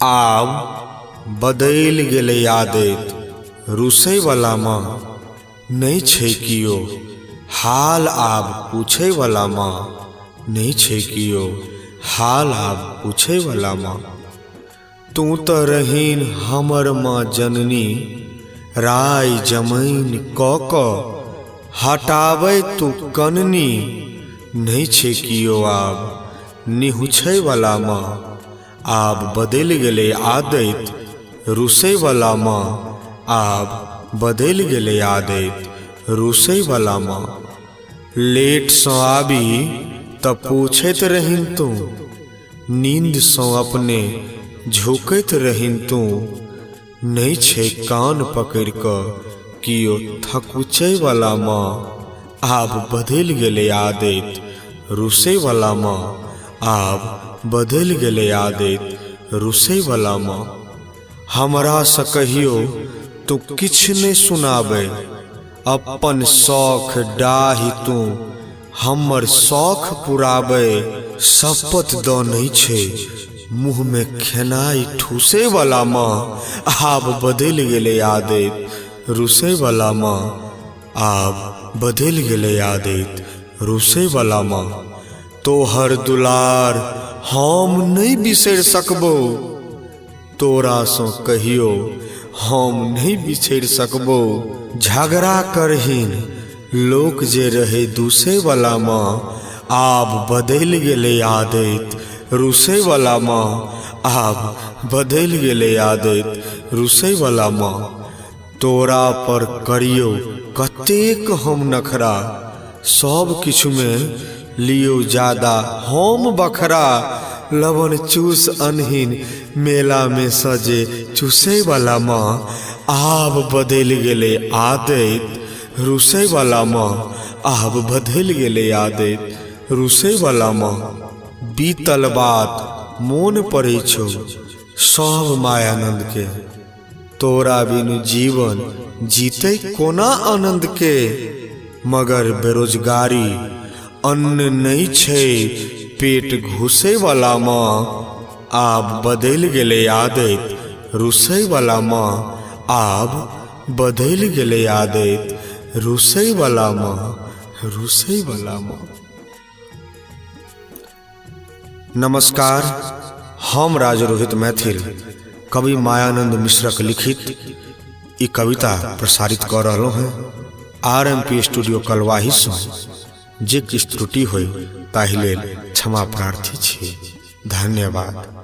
आब बदलि गेलै आदत रुसै वाला माँ नहीं छै कियो, हाल आब पूछै वाला माँ नहीं छै कियो, हाल आब पूछै वाला माँ। तू तो रहीन हमर माँ जननी, राय जमैन क हटाबै तू कननी, नहीं छै कियो आब निहुछै वाला माँ। आब बदलि गेलै आदत रुसै वाला माँ, आब बदलि गेलै आदत रुसै वाला माँ। लेट सँ आबी त पूछैत रहिन तू, नींद सँ अपने झुकैत रहिन तू, नहीं छै कान पकड़ि क कियो थकुचै वाला माँ। आब बदलि गेलै आदत रुसै वाला माँ, आब बदलि गेलै आदत रुसै वाला माँ। हमरा सँ कहियो तू किछ नहीं सुनाबै, अपन शौख डाहि तू हमर शौख पुराबै। शपथ द नहीं छै मुँह में खेनाई ठूसै वाला माँ, आब बदलि गेलै आदत रुसै वाला माँ, आब बदलि गेलै आदत रुसै वाला माँ। तोहर दुलार हम नहीं बिसरि सकबौ, तोरा सँ कहियो हम नहीं बिछड़ सकबौ। झगड़ा करहीन लोक जे रहे दूसै वाला माँ, आब बदलि गेलै आदत रुसै वाला माँ, आब बदलि गेलै आदत रुसै वाला माँ। तोरा पर करियो कतेक हम नखरा, सब किछ में लियो ज्यादा हम बखरा। लवन चूस अनहीन मेला में सजे चूसै वाला माँ, आब बदलि गेलै आदत रुसै वाला माँ, आब बदलि गेलै आदत रुसै वाला माँ। बीतल बात मोन पड़ै छौ सब मायानंद के, तोरा बिनु जीवन जीतै कोना आनंद के। मगर बेरोजगारी अन्न नहीं छै पेट घुसै वाला माँ, आब बदलि गेलै आदत रुसै वाला माँ, आब बदलि गेलै आदत रुसै वाला माँ, रुसै वाला माँ। नमस्कार, हम राजरोहित मैथिल कवि मायानंद मिश्रक लिखित ई कविता प्रसारित कर रहलहुँ हैं RMP स्टूडियो कलवाही सँ। जे किछु त्रुटि होय ताहि लेल क्षमा प्रार्थी छी। धन्यवाद।